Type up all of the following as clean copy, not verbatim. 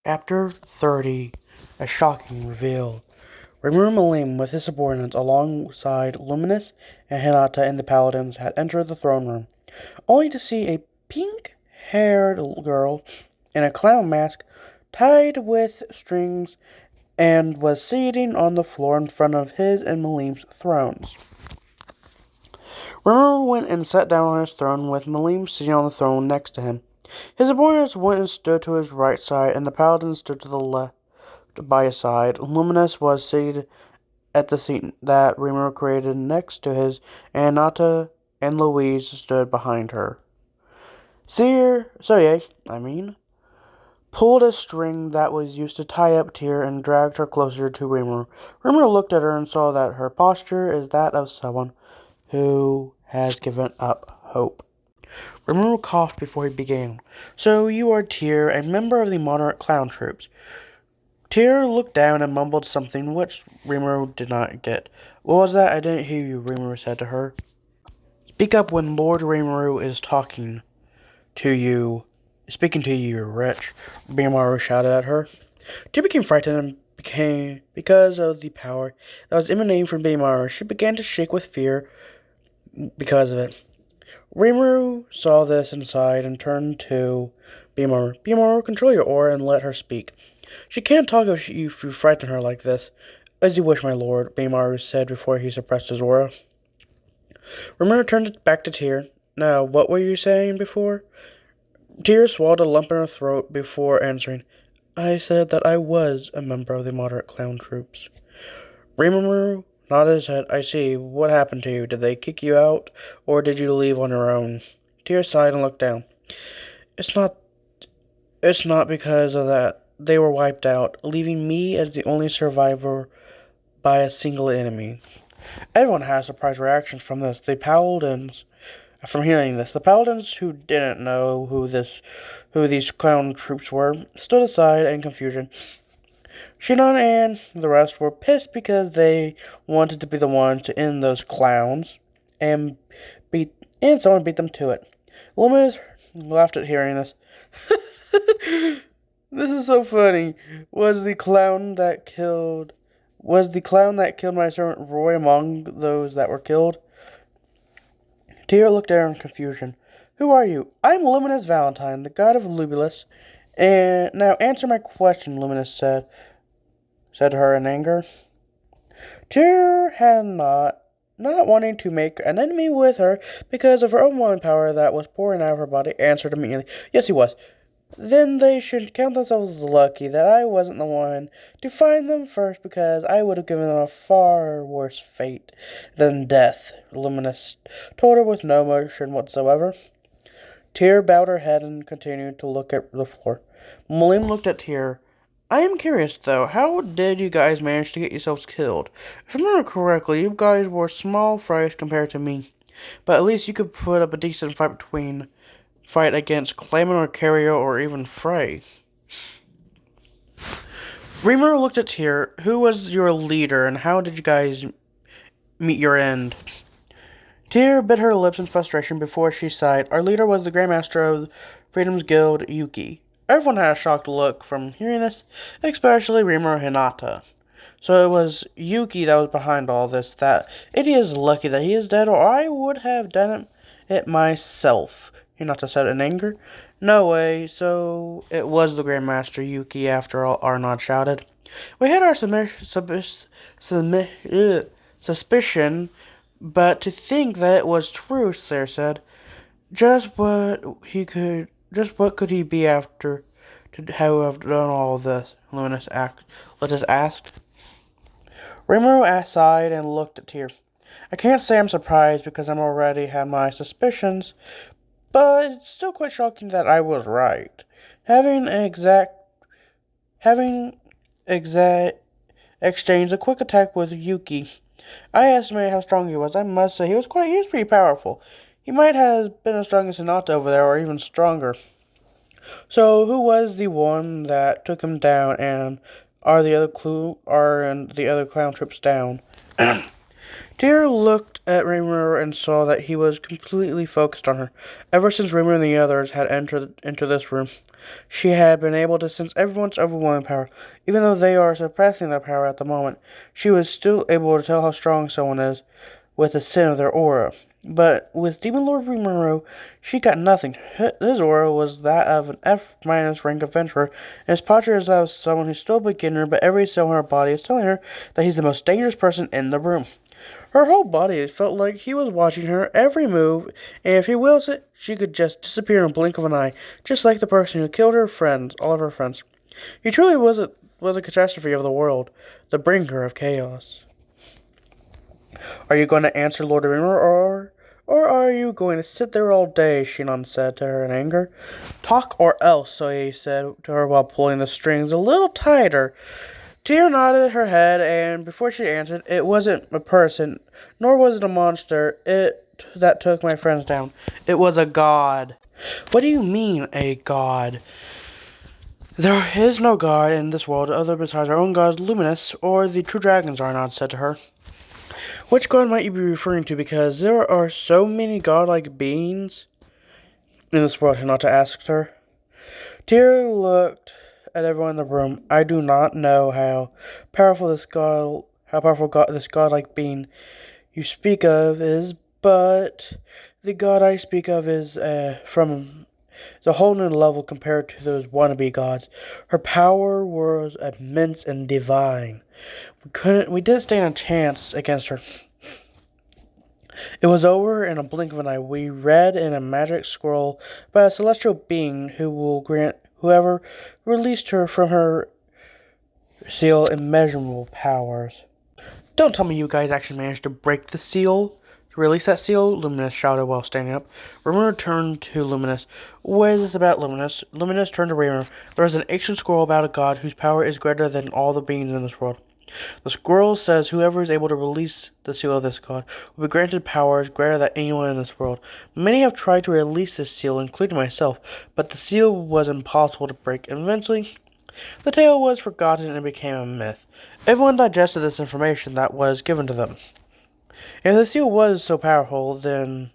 Chapter 30. A shocking reveal. Rimiru Milim, with his subordinates alongside Luminous and Hinata and the Paladins, had entered the throne room, only to see a pink-haired girl in a clown mask tied with strings and was sitting on the floor in front of his and Milim's thrones. Rimiru went and sat down on his throne with Milim sitting on the throne next to him. His subordinates went and stood to his right side, and the paladin stood to the left by his side. Luminous was seated at the seat that Rimiru created next to his, and Nata and Louise stood behind her. Soye, pulled a string that was used to tie up Tyr and dragged her closer to Rimiru. Rimiru looked at her and saw that her posture is that of someone who has given up hope. Rimiru coughed before he began. "So you are Tyr, a member of the moderate clown troops." Tyr looked down and mumbled something which Rimiru did not get. "What was that? I didn't hear you," Rimiru said to her. "Speak up when Lord Rimiru is speaking to you, you wretch," Rimiru shouted at her. Tyr became frightened because of the power that was emanating from Rimiru. She began to shake with fear because of it. Rimiru saw this and sighed and turned to Rimiru. "Rimiru, control your aura and let her speak. She can't talk if you frighten her like this." "As you wish, my lord," Rimiru said before he suppressed his aura. Rimiru turned back to Tyr. "Now, what were you saying before?" Tyr swallowed a lump in her throat before answering. "I said that I was a member of the moderate clown troops." Rimiru nodded his head. "I see. What happened to you? Did they kick you out, or did you leave on your own?" Tyr sighed and looked down. It's not because of that. They were wiped out, leaving me as the only survivor by a single enemy." Everyone had a surprised reaction from hearing this. The paladins, who didn't know who these clown troops were, stood aside in confusion. Shinon and the rest were pissed because they wanted to be the ones to end those clowns, and someone beat them to it. Loomis laughed at hearing this. "This is so funny. Was the clown that killed my servant Roy among those that were killed?" Tyr looked at her in confusion. "Who are you?" "I'm Luminous Valentine, the god of Lubulus. And now answer my question," Luminous said to her in anger. Tyr had not wanting to make an enemy with her because of her own willing power that was pouring out of her body, answered immediately. "Yes, he was." "Then they should count themselves lucky that I wasn't the one to find them first, because I would have given them a far worse fate than death," Luminous told her with no emotion whatsoever. Tyr bowed her head and continued to look at the floor. Milim looked at Tyr. "I am curious, though. How did you guys manage to get yourselves killed? If I remember correctly, you guys were small fries compared to me. But at least you could put up a decent fight against Clayman or Carrier or even Frey." Rimiru looked at Tyr. "Who was your leader, and how did you guys meet your end?" Tyr bit her lips in frustration before she sighed. "Our leader was the Grandmaster of Freedom's Guild, Yuki." Everyone had a shocked look from hearing this, especially Rimiru and Hinata. "So it was Yuki that was behind all this. That idiot is lucky that he is dead, or I would have done it myself," Hinata said in anger. "No way, so it was the Grandmaster Yuki after all," Arnod shouted. "We had our suspicion, but to think that it was true," Sarah said. Just what could he be after to have done all this?" Luminous asked. Rimiru sighed and looked at Tyr. "I can't say I'm surprised because I'm already had my suspicions, but it's still quite shocking that I was right. Having exchanged a quick attack with Yuki, I estimated how strong he was. I must say he was pretty powerful. He might have been as strong as Hinata over there, or even stronger." "So who was the one that took him down, and are the other clown troops down?" Deer looked at Rimiru and saw that he was completely focused on her. Ever since Rimiru and the others had entered into this room, she had been able to sense everyone's overwhelming power. Even though they are suppressing their power at the moment, she was still able to tell how strong someone is with the scent of their aura. But with Demon Lord Rimiru, she got nothing. His aura was that of an F- rank adventurer, and his posture is that of someone who's still a beginner, but every cell in her body is telling her that he's the most dangerous person in the room. Her whole body felt like he was watching her every move, and if he wills it, she could just disappear in a blink of an eye, just like the person who killed her friends, all of her friends. He truly was a catastrophe of the world, the bringer of chaos. Are you going to answer Lord Rimiru, or are you going to sit there all day? Shinon said to her in anger. Talk or else, Soye said to her while pulling the strings a little tighter. Tear nodded her head, and before she answered, it wasn't a person, nor was it a monster, that took my friends down. It was a god. What do you mean, a god? There is no god in this world other besides our own god, Luminous, or the true dragons, Arnod said to her. Which god might you be referring to? Because there are so many godlike beings in this world, Hinata asked her. Tyr looked at everyone in the room. I do not know how powerful this godlike being you speak of is, but the god I speak of is from the whole new level compared to those wannabe gods. Her power was immense and divine. We didn't stand a chance against her. It was over in a blink of an eye. We read in a magic scroll by a celestial being who will grant whoever released her from her seal immeasurable powers. Don't tell me you guys actually managed to break the seal. To release that seal, Luminous shouted while standing up. Rimiru turned to Luminous. What is this about, Luminous? Luminous turned to Rimiru. There is an ancient scroll about a god whose power is greater than all the beings in this world. The scroll says whoever is able to release the seal of this god will be granted powers greater than anyone in this world. Many have tried to release this seal, including myself, but the seal was impossible to break, and eventually the tale was forgotten and became a myth. Everyone digested this information that was given to them. If the seal was so powerful, then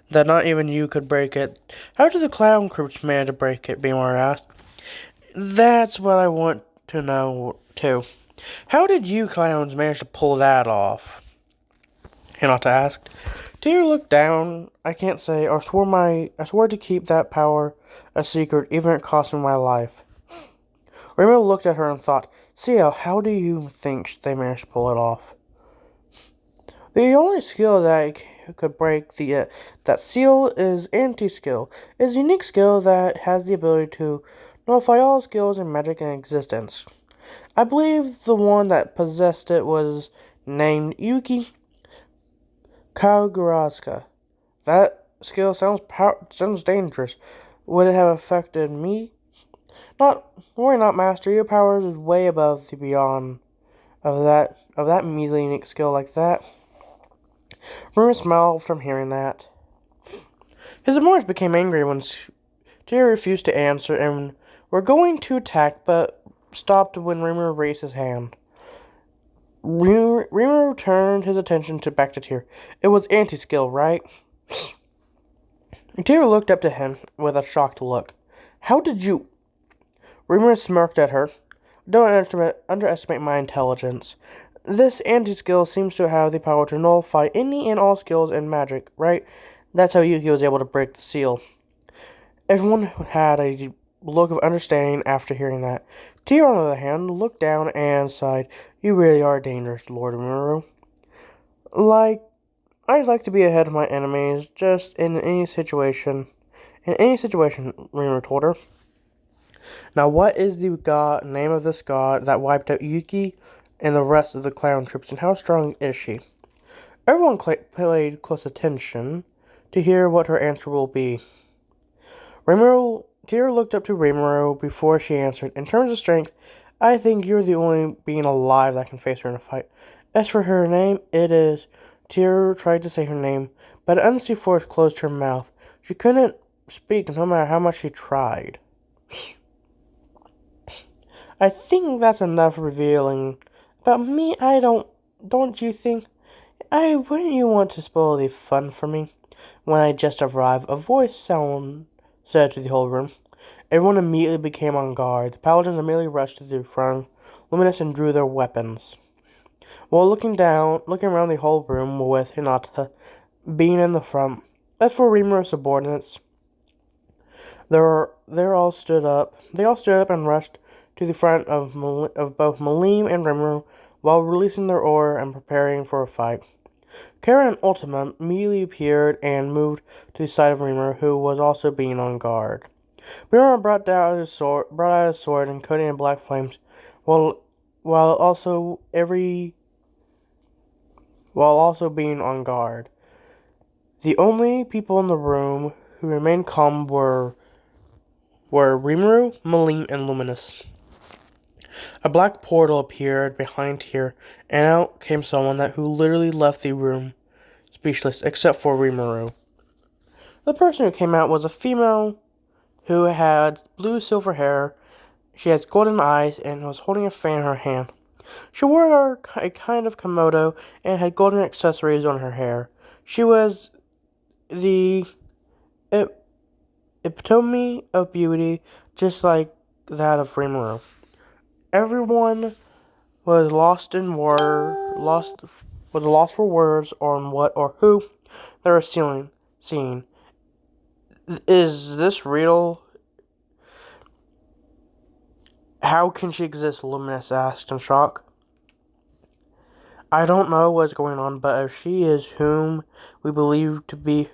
that not even you could break it, how did the clown groups manage to break it? Beemar asked. That's what I want to know, too. How did you clowns manage to pull that off? Hinata asked. Tyr looked down. I can't say. I swore to keep that power a secret, even if it cost me my life. Rimiru looked at her and thought, Ciel, how do you think they managed to pull it off? The only skill that could break that seal is anti-skill. It's a unique skill that has the ability to nullify all skills and magic in existence. I believe the one that possessed it was named Yuki Kaguraska. That skill sounds dangerous. Would it have affected me? Worry not, Master. Your powers is way above the beyond of that measly unique skill like that. Rimiru smiled from hearing that. His admirers became angry when Tyr refused to answer and were going to attack, but stopped when Rimiru raised his hand. Rimiru turned his attention back to Tyr. It was anti-skill, right? Tyr looked up to him with a shocked look. How did you... Rimiru smirked at her. Don't underestimate my intelligence. This anti-skill seems to have the power to nullify any and all skills in magic, right? That's how Yuki was able to break the seal. Everyone had a look of understanding after hearing that. Tyr, on the other hand, looked down and sighed. You really are dangerous, Lord Rimiru. I'd like to be ahead of my enemies, just in any situation. In any situation, Rimiru told her. Now, what is the name of this god that wiped out Yuki and the rest of the clown troops, and how strong is she? Everyone paid close attention to hear what her answer will be. Tyr looked up to Rimiru before she answered. In terms of strength, I think you're the only being alive that can face her in a fight. As for her name, it is... Tyr tried to say her name, but an unseen force closed her mouth. She couldn't speak no matter how much she tried. I think that's enough revealing. About me, don't you think? Wouldn't you want to spoil the fun for me? When I just arrived, a voice someone said to the whole room. Everyone immediately became on guard. The paladins immediately rushed to the front, luminous, and drew their weapons. While looking around the whole room with Hinata being in the front. As for Rimiru's subordinates, they all stood up. They all stood up and rushed to the front of both Milim and Rimiru while releasing their aura and preparing for a fight. Karen and Ultima immediately appeared and moved to the side of Rimiru, who was also being on guard. Rimiru brought out his sword and coated in black flames, while also being on guard. The only people in the room who remained calm were Rimiru, Milim, and Luminous. A black portal appeared behind here, and out came someone who literally left the room speechless, except for Rimiru. The person who came out was a female who had blue silver hair. She has golden eyes and was holding a fan in her hand. She wore a kind of komodo and had golden accessories on her hair. She was the epitome of beauty, just like that of Rimiru. Everyone was lost for words on what or who they were seeing. Is this real? How can she exist? Luminous asked in shock. I don't know what's going on, but if she is whom we believe to be,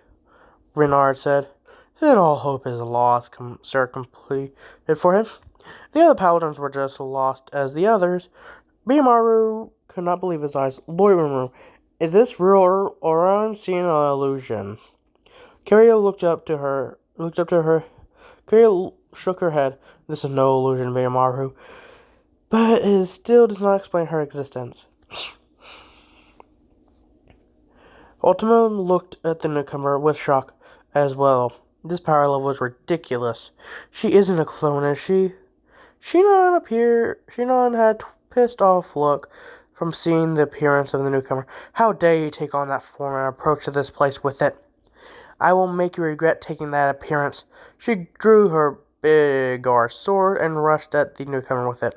Renard said, then all hope is lost, sir completed for him. The other paladins were just lost as the others. Mimaru could not believe his eyes. Lord Rimiru, is this real or I'm seeing an illusion? Carrie looked up to her. Carrie shook her head. This is no illusion, Mimaru. But it still does not explain her existence. Ultima looked at the newcomer with shock as well. This power level is ridiculous. She isn't a clone, is she? Shinon had a pissed off look from seeing the appearance of the newcomer. How dare you take on that form and approach to this place with it? I will make you regret taking that appearance. She drew her big sword and rushed at the newcomer with it.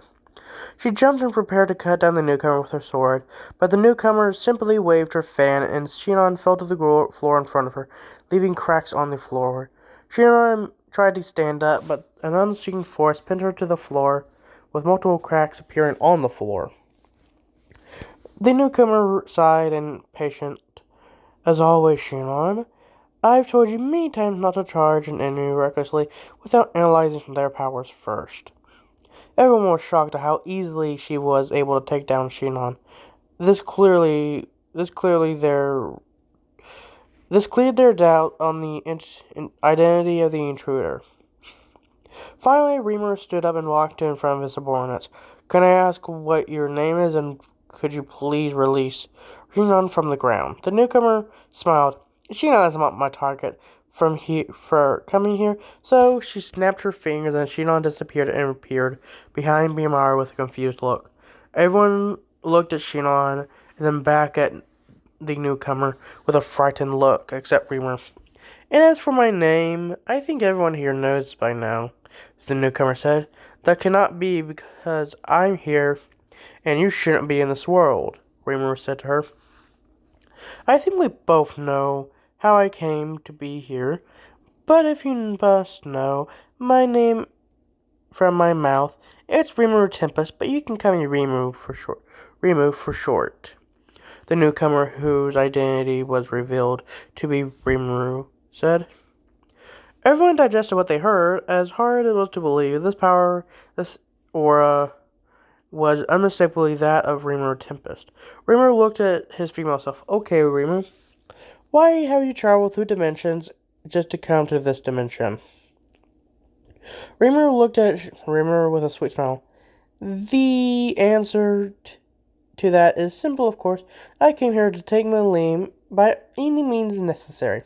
She jumped and prepared to cut down the newcomer with her sword, but the newcomer simply waved her fan and Shinon fell to the floor in front of her, leaving cracks on the floor. Shinon tried to stand up, but an unseen force pinned her to the floor, with multiple cracks appearing on the floor. The newcomer sighed and patient. As always, Shinon, I've told you many times not to charge an enemy recklessly without analyzing their powers first. Everyone was shocked at how easily she was able to take down Shinon. This cleared their doubt on the identity of the intruder. Finally, Rimiru stood up and walked in front of his subordinates. Can I ask what your name is, and could you please release Shinon from the ground? The newcomer smiled. Shinon is not my target for coming here, so she snapped her fingers and Shinon disappeared and appeared behind Mimaru with a confused look. Everyone looked at Shinon and then back at the newcomer with a frightened look, except Rimiru. And as for my name, I think everyone here knows by now, the newcomer said. That cannot be because I'm here and you shouldn't be in this world, Rimiru said to her. I think we both know how I came to be here, but if you must know my name from my mouth, it's Rimiru Tempest, but you can call me Rimiru for short. The newcomer, whose identity was revealed to be Rimiru, said. Everyone digested what they heard, as hard as it was to believe. This aura, was unmistakably that of Rimiru Tempest. Rimiru looked at his female self. Okay, Rimiru, why have you traveled through dimensions just to come to this dimension? Rimiru looked at Rimiru with a sweet smile. The answer to that is simple, of course. I came here to take Milim by any means necessary.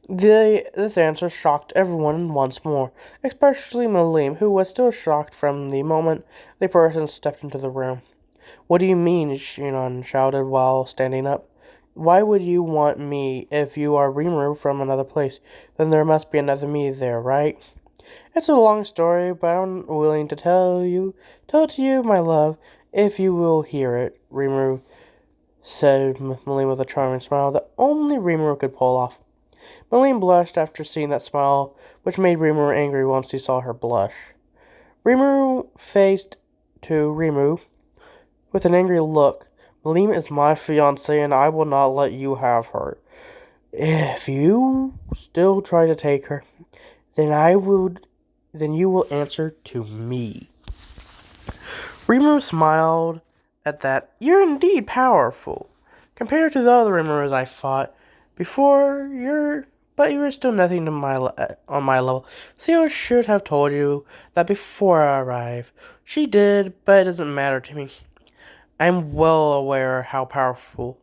This answer shocked everyone once more, especially Milim, who was still shocked from the moment the person stepped into the room. What do you mean? Shinon shouted while standing up. Why would you want me if you are Rimuru from another place? Then there must be another me there, right? It's a long story, but I'm willing to tell it to you, my love, if you will hear it, Rimuru said Milim with a charming smile that only Rimuru could pull off. Milim blushed after seeing that smile, which made Rimuru angry once he saw her blush. Rimuru faced to Rimuru with an angry look. Milim is my fiancée, and I will not let you have her. If you still try to take her, then you will answer to me. Rimuru smiled at that. You're indeed powerful. Compared to the other Rimurus I fought before, but you're still nothing on my level. Theo should have told you that before I arrived. She did, but it doesn't matter to me. I'm well aware how powerful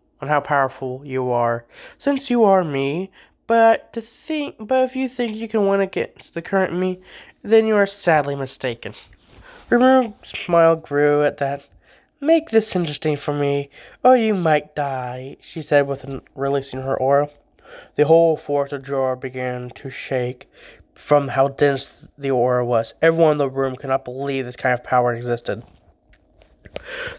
you are, since you are me. But if you think you can win against the current me, then you are sadly mistaken. Rimiru's smile grew at that. Make this interesting for me, or you might die, she said, releasing her aura. The whole forest of Jorah began to shake from how dense the aura was. Everyone in the room could not believe this kind of power existed.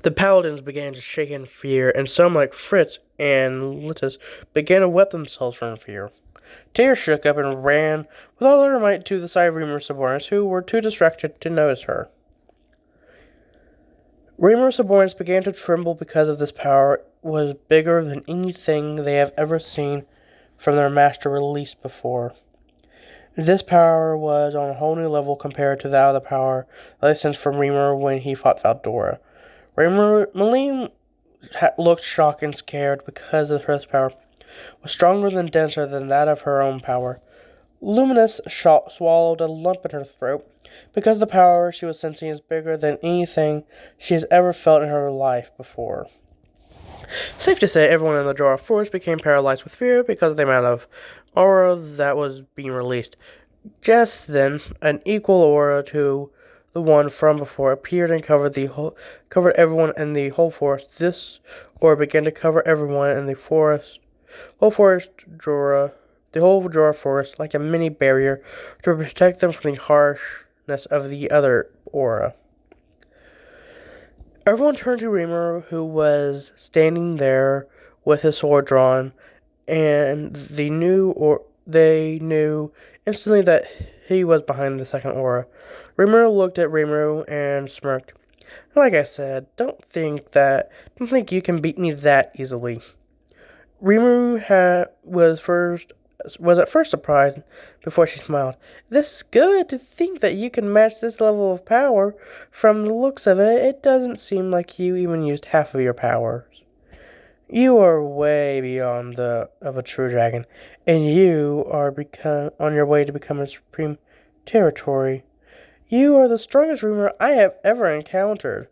The paladins began to shake in fear, and some, like Fritz and Litus, began to wet themselves from fear. Tyr shook up and ran with all her might to the side of Rimiru's subordinates, who were too distracted to notice her. Rimiru's subordinates began to tremble because of this power was bigger than anything they have ever seen from their master released before. This power was on a whole new level compared to that of the power they sensed from Rimuru when he fought Valdora. Milim looked shocked and scared because her power was stronger and denser than that of her own power. Luminous swallowed a lump in her throat because the power she was sensing is bigger than anything she has ever felt in her life before. Safe to say, everyone in the Jorah forest became paralyzed with fear because of the amount of aura that was being released. Just then, an equal aura to the one from before appeared and covered everyone in the whole forest. This aura began to cover everyone in the whole Jorah forest like a mini barrier to protect them from the harshness of the other aura. Everyone turned to Rimiru, who was standing there with his sword drawn, and they knew instantly that he was behind the second aura. Rimiru looked at Rimiru and smirked. Like I said, don't think you can beat me that easily. Rimiru was at first surprised before she smiled. This is good to think that you can match this level of power. From the looks of it, it doesn't seem like you even used half of your powers. You are way beyond of a true dragon, and you are on your way to become a supreme territory. You are the strongest Rimuru I have ever encountered.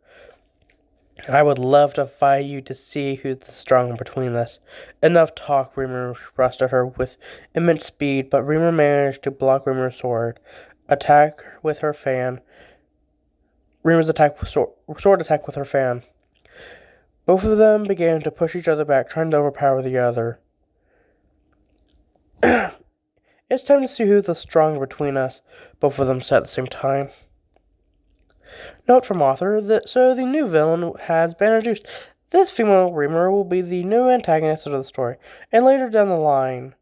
I would love to fight you to see who's the stronger between us. Enough talk, Rimiru rushed at her with immense speed, but Rimiru managed to block Rimiru's sword attack with her fan. Rimiru's sword attack with her fan. Both of them began to push each other back, trying to overpower the other. It's time to see who's the stronger between us, both of them said at the same time. Note from author so the new villain has been introduced. This female Rimuru will be the new antagonist of the story, and later down the line,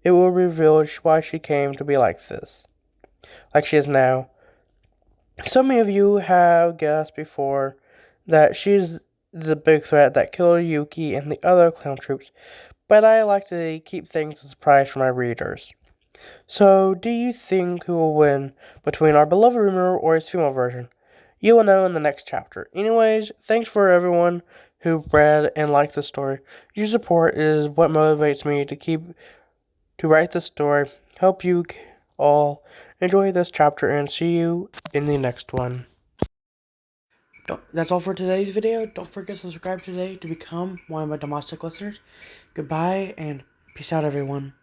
it will reveal why she came to be like she is now. So many of you have guessed before that she's the big threat that killed Yuki and the other clown troops, but I like to keep things a surprise for my readers. So, do you think who will win between our beloved Rimiru or his female version? You will know in the next chapter. Anyways, thanks for everyone who read and liked the story. Your support is what motivates me to write this story. Hope you all enjoy this chapter and see you in the next one. That's all for today's video. Don't forget to subscribe today to become one of my domestic listeners. Goodbye and peace out, everyone.